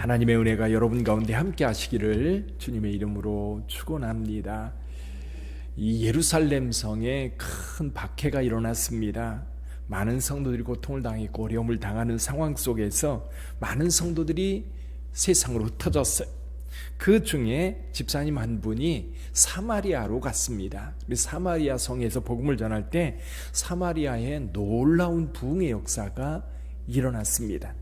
하나님의 은혜가 여러분 가운데 함께 하시기를 주님의 이름으로 축원합니다. 이 예루살렘 성에 큰 박해가 일어났습니다. 많은 성도들이 고통을 당했고 어려움을 당하는 상황 속에서 많은 성도들이 세상으로 흩어졌어요. 그 중에 집사님 한 분이 사마리아로 갔습니다. 사마리아 성에서 복음을 전할 때 사마리아에 놀라운 부흥의 역사가 일어났습니다.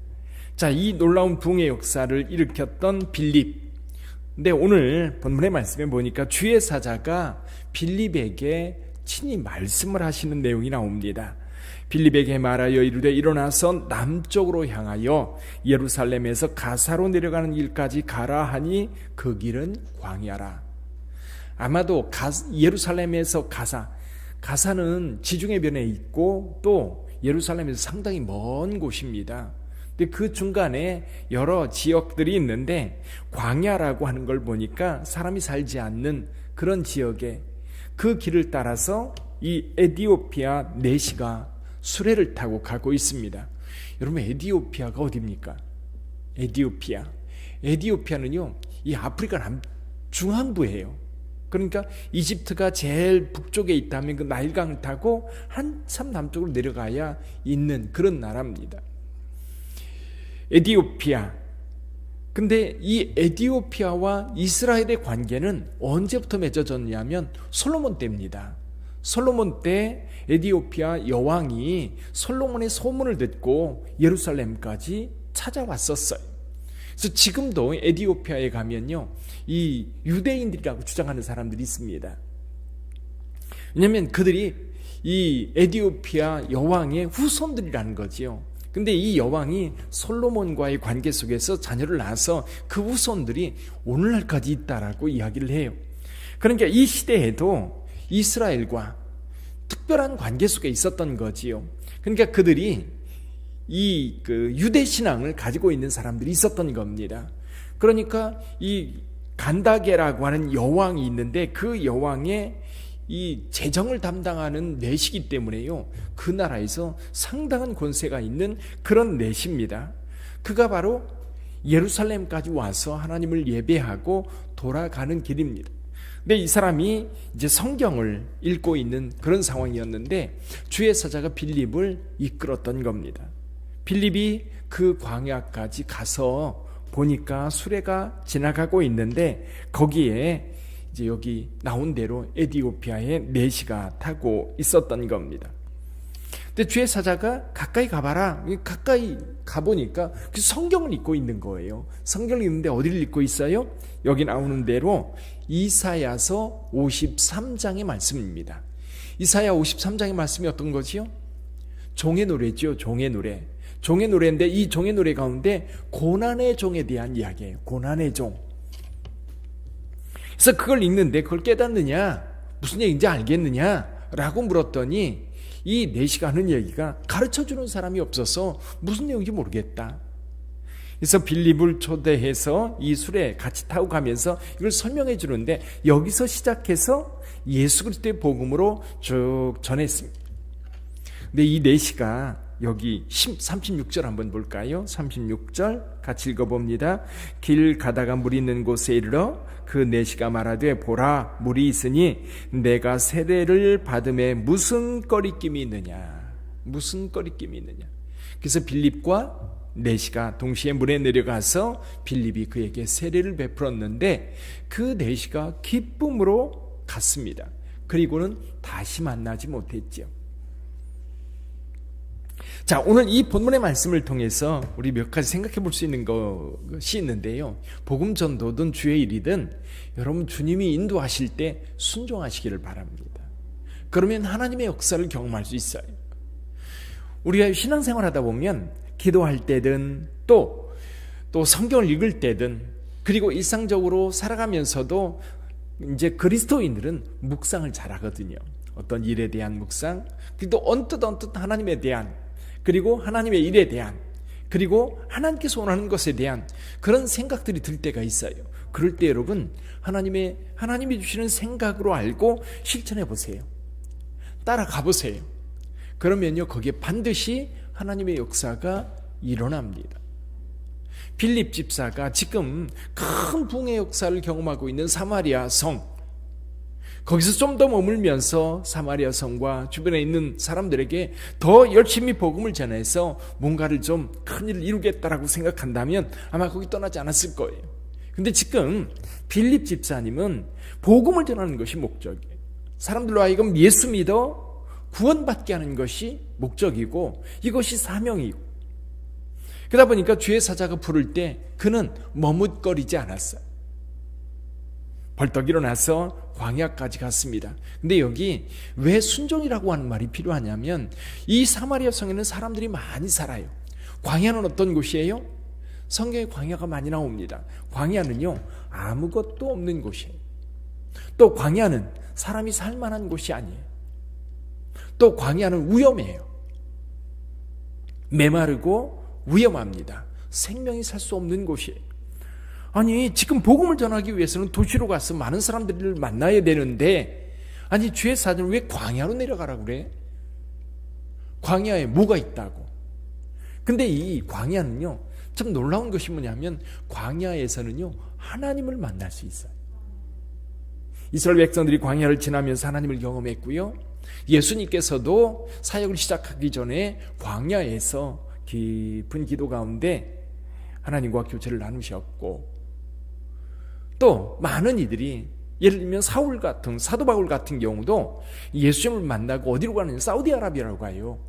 자, 이 놀라운 부흥의 역사를 일으켰던 빌립. 근데 오늘 본문의 말씀에 보니까 주의 사자가 빌립에게 친히 말씀을 하시는 내용이 나옵니다. 빌립에게 말하여 이르되 일어나서 남쪽으로 향하여 예루살렘에서 가사로 내려가는 길까지 가라 하니 그 길은 광야라. 아마도 예루살렘에서 가사는 지중해 변에 있고 또 예루살렘에서 상당히 먼 곳입니다. 근데 그 중간에 여러 지역들이 있는데 광야라고 하는 걸 보니까 사람이 살지 않는 그런 지역에 그 길을 따라서 이 에디오피아 내시가 수레를 타고 가고 있습니다. 여러분, 에디오피아가 어디입니까? 에디오피아는요, 이 아프리카 중앙부예요. 그러니까 이집트가 제일 북쪽에 있다면 그 나일강을 타고 한참 남쪽으로 내려가야 있는 그런 나라입니다. 에디오피아. 근데 이 에디오피아와 이스라엘의 관계는 언제부터 맺어졌냐면 솔로몬 때입니다. 솔로몬 때 에디오피아 여왕이 솔로몬의 소문을 듣고 예루살렘까지 찾아왔었어요. 그래서 지금도 에디오피아에 가면요, 이 유대인들이라고 주장하는 사람들이 있습니다. 왜냐하면 그들이 이 에디오피아 여왕의 후손들이라는 거지요. 근데 이 여왕이 솔로몬과의 관계 속에서 자녀를 낳아서 그 후손들이 오늘날까지 있다라고 이야기를 해요. 그러니까 이 시대에도 이스라엘과 특별한 관계 속에 있었던 거지요. 그러니까 그들이 이 유대 신앙을 가지고 있는 사람들이 있었던 겁니다. 그러니까 이 간다게라고 하는 여왕이 있는데 그 여왕의 이 재정을 담당하는 내시기 때문에요, 그 나라에서 상당한 권세가 있는 그런 내시입니다. 그가 바로 예루살렘까지 와서 하나님을 예배하고 돌아가는 길입니다. 근데 이 사람이 이제 성경을 읽고 있는 그런 상황이었는데 주의 사자가 빌립을 이끌었던 겁니다. 빌립이 그 광야까지 가서 보니까 수레가 지나가고 있는데 거기에 이제 여기 나온 대로 에디오피아의 내시가 타고 있었던 겁니다. 근데 주의 사자가 가까이 가봐라. 가까이 가보니까 성경을 읽고 있는 거예요. 성경을 읽는데 어디를 읽고 있어요? 여기 나오는 대로 이사야서 53장의 말씀입니다. 이사야 53장의 말씀이 어떤 거지요? 종의 노래죠. 종의 노래. 종의 노래인데 이 종의 노래 가운데 고난의 종에 대한 이야기예요. 고난의 종. 그래서 그걸 읽는데 그걸 깨닫느냐, 무슨 얘기인지 알겠느냐 라고 물었더니 이 내시가 하는 얘기가 가르쳐주는 사람이 없어서 무슨 내용인지 모르겠다. 그래서 빌립을 초대해서 이 술에 같이 타고 가면서 이걸 설명해 주는데 여기서 시작해서 예수 그리스도의 복음으로 쭉 전했습니다. 근데 이 내시가 여기 36절 한번 볼까요? 36절 같이 읽어봅니다. 길 가다가 물 있는 곳에 이르러 그 내시가 말하되 보라, 물이 있으니 내가 세례를 받음에 무슨 꺼리낌이 있느냐. 무슨 꺼리낌이 있느냐. 그래서 빌립과 내시가 동시에 물에 내려가서 빌립이 그에게 세례를 베풀었는데 그 내시가 기쁨으로 갔습니다. 그리고는 다시 만나지 못했죠. 자, 오늘 이 본문의 말씀을 통해서 우리 몇 가지 생각해 볼 수 있는 것이 있는데요. 복음 전도든 주의 일이든 여러분 주님이 인도하실 때 순종하시기를 바랍니다. 그러면 하나님의 역사를 경험할 수 있어요. 우리가 신앙생활 하다 보면 기도할 때든 또 성경을 읽을 때든 그리고 일상적으로 살아가면서도 이제 그리스도인들은 묵상을 잘하거든요. 어떤 일에 대한 묵상, 그리고 언뜻 하나님에 대한, 그리고 하나님의 일에 대한, 그리고 하나님께서 원하는 것에 대한 그런 생각들이 들 때가 있어요. 그럴 때 여러분 하나님이 주시는 생각으로 알고 실천해 보세요. 따라가 보세요. 그러면요 거기에 반드시 하나님의 역사가 일어납니다. 빌립 집사가 지금 큰 붕의 역사를 경험하고 있는 사마리아 성, 거기서 좀 더 머물면서 사마리아 성과 주변에 있는 사람들에게 더 열심히 복음을 전해서 뭔가를 좀 큰일을 이루겠다라고 생각한다면 아마 거기 떠나지 않았을 거예요. 근데 지금 빌립 집사님은 복음을 전하는 것이 목적이에요. 사람들로 하여금 예수 믿어 구원받게 하는 것이 목적이고 이것이 사명이고, 그러다 보니까 주의 사자가 부를 때 그는 머뭇거리지 않았어요. 벌떡 일어나서 광야까지 갔습니다. 근데 여기 왜 순종이라고 하는 말이 필요하냐면 이 사마리아 성에는 사람들이 많이 살아요. 광야는 어떤 곳이에요? 성경에 광야가 많이 나옵니다. 광야는요, 아무것도 없는 곳이에요. 또 광야는 사람이 살 만한 곳이 아니에요. 또 광야는 위험해요. 메마르고 위험합니다. 생명이 살 수 없는 곳이에요. 아니, 지금 복음을 전하기 위해서는 도시로 가서 많은 사람들을 만나야 되는데, 아니, 주의 사자는 왜 광야로 내려가라고 그래? 광야에 뭐가 있다고? 근데 이 광야는요, 참 놀라운 것이 뭐냐면 광야에서는요, 하나님을 만날 수 있어요. 이스라엘 백성들이 광야를 지나면서 하나님을 경험했고요, 예수님께서도 사역을 시작하기 전에 광야에서 깊은 기도 가운데 하나님과 교제를 나누셨고, 또 많은 이들이, 예를 들면 사울 같은, 사도 바울 같은 경우도 예수님을 만나고 어디로 가느냐, 사우디아라비아라고 가요.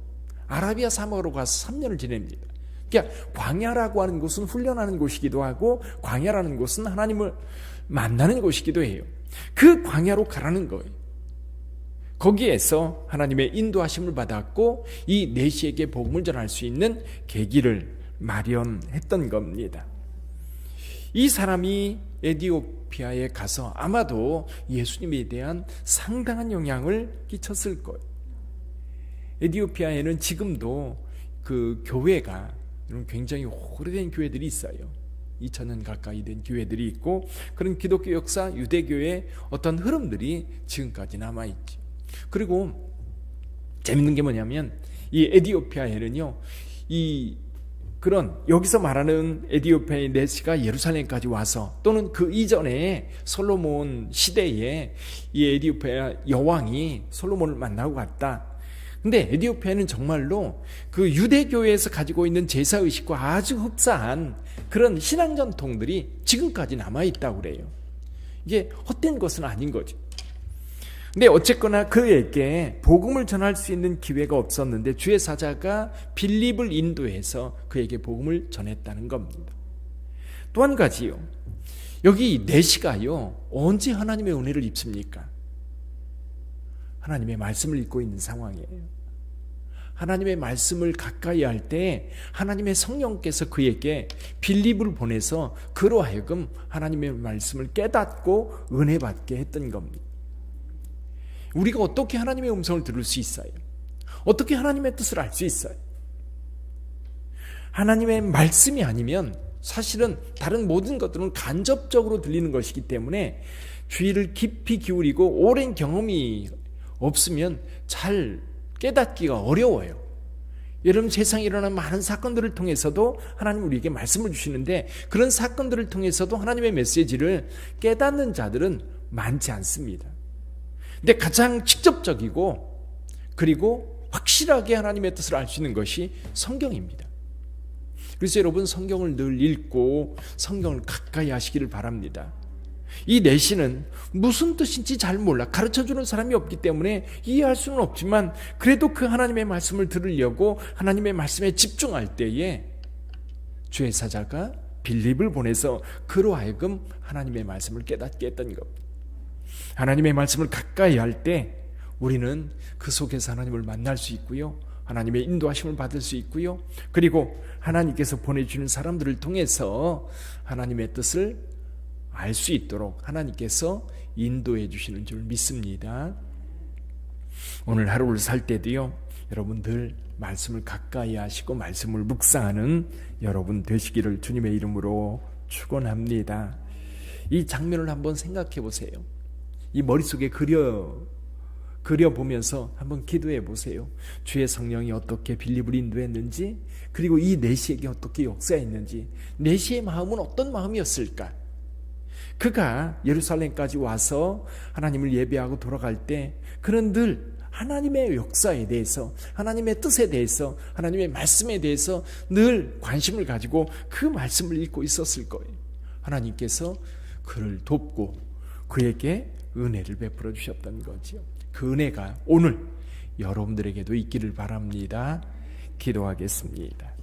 아라비아 사막으로 가서 3년을 지냅니다. 그러니까 광야라고 하는 곳은 훈련하는 곳이기도 하고 광야라는 곳은 하나님을 만나는 곳이기도 해요. 그 광야로 가라는 거예요. 거기에서 하나님의 인도하심을 받았고 이 내시에게 복음을 전할 수 있는 계기를 마련했던 겁니다. 이 사람이 에디오피아에 가서 아마도 예수님에 대한 상당한 영향을 끼쳤을 거예요. 에디오피아에는 지금도 그 교회가 굉장히 오래된 교회들이 있어요. 2000년 가까이 된 교회들이 있고, 그런 기독교 역사, 유대교의 어떤 흐름들이 지금까지 남아있지. 그리고 재밌는 게 뭐냐면 이 에디오피아에는요, 이 그런 여기서 말하는 에디오피아의 내시가 예루살렘까지 와서, 또는 그 이전에 솔로몬 시대에 이 에디오피아 여왕이 솔로몬을 만나고 갔다. 근데 에디오피아는 정말로 그 유대교회에서 가지고 있는 제사의식과 아주 흡사한 그런 신앙 전통들이 지금까지 남아있다고 그래요. 이게 헛된 것은 아닌 거죠. 근데 어쨌거나 그에게 복음을 전할 수 있는 기회가 없었는데 주의 사자가 빌립을 인도해서 그에게 복음을 전했다는 겁니다. 또 한 가지요, 여기 내시가요, 언제 하나님의 은혜를 입습니까? 하나님의 말씀을 읽고 있는 상황이에요. 하나님의 말씀을 가까이 할 때 하나님의 성령께서 그에게 빌립을 보내서 그로 하여금 하나님의 말씀을 깨닫고 은혜 받게 했던 겁니다. 우리가 어떻게 하나님의 음성을 들을 수 있어요? 어떻게 하나님의 뜻을 알 수 있어요? 하나님의 말씀이 아니면 사실은 다른 모든 것들은 간접적으로 들리는 것이기 때문에 주의를 깊이 기울이고 오랜 경험이 없으면 잘 깨닫기가 어려워요. 여러분, 세상에 일어나는 많은 사건들을 통해서도 하나님 우리에게 말씀을 주시는데 그런 사건들을 통해서도 하나님의 메시지를 깨닫는 자들은 많지 않습니다. 근데 가장 직접적이고 그리고 확실하게 하나님의 뜻을 알 수 있는 것이 성경입니다. 그래서 여러분, 성경을 늘 읽고 성경을 가까이 하시기를 바랍니다. 이 내시는 무슨 뜻인지 잘 몰라, 가르쳐주는 사람이 없기 때문에 이해할 수는 없지만 그래도 그 하나님의 말씀을 들으려고 하나님의 말씀에 집중할 때에 주의 사자가 빌립을 보내서 그로 하여금 하나님의 말씀을 깨닫게 했던 겁니다. 하나님의 말씀을 가까이 할 때 우리는 그 속에서 하나님을 만날 수 있고요, 하나님의 인도하심을 받을 수 있고요, 그리고 하나님께서 보내주는 사람들을 통해서 하나님의 뜻을 알 수 있도록 하나님께서 인도해 주시는 줄 믿습니다. 오늘 하루를 살 때도요, 여러분들 말씀을 가까이 하시고 말씀을 묵상하는 여러분 되시기를 주님의 이름으로 축원합니다. 이 장면을 한번 생각해 보세요. 이 머릿속에 그려보면서 한번 기도해 보세요. 주의 성령이 어떻게 빌립을 인도했는지, 그리고 이 내시에게 어떻게 역사했는지, 내시의 마음은 어떤 마음이었을까? 그가 예루살렘까지 와서 하나님을 예배하고 돌아갈 때 그는 늘 하나님의 역사에 대해서, 하나님의 뜻에 대해서, 하나님의 말씀에 대해서 늘 관심을 가지고 그 말씀을 읽고 있었을 거예요. 하나님께서 그를 돕고 그에게 은혜를 베풀어 주셨던 거지요. 그 은혜가 오늘 여러분들에게도 있기를 바랍니다. 기도하겠습니다.